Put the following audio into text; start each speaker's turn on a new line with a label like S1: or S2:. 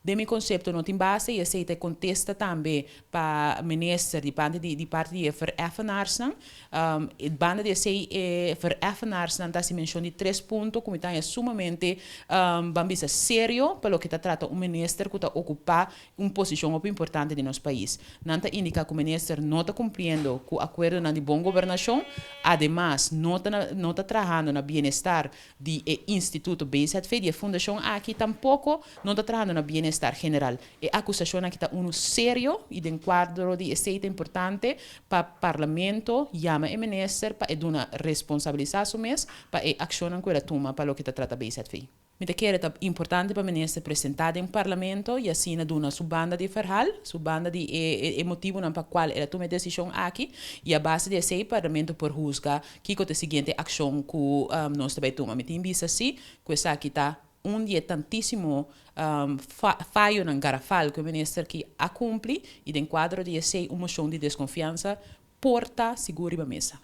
S1: De meu conceito, não tem base e aceita contesta também para o ministro de parte de vereffenaars. Banda de sei vereffenaars, tá se menciona de 3 pontos, como está sumamente bambisa sério, pelo que está trata um ministro que está ocupar uma posição importante de nosso país. Nanta indica que o ministro não está cumprindo com o acordo de boa governação, además não está trabalhando no bem-estar do Instituto BZF, de Fundação aqui tampouco não está trabalhando no bem-estar general. E a acusação aqui está sério e de quadro de esteita importante para o parlamento, chama o ministro para uma responsabilização mesmo, para a ação que ele toma para o que está trata BZF. Mita que é importante para o ministro apresentar em parlamento e assim na sua banda de verhal, sua banda de motivo para qual ele toma decisão aqui e a base de esse parlamento por juzgar que é a seguinte ação que nós também toma. Mita vista assim, que essa aqui está dia tantíssimo falho na garrafal que o ministro que a cumpre e de quadro de esse uma moção de desconfiança porta seguro para a mesa.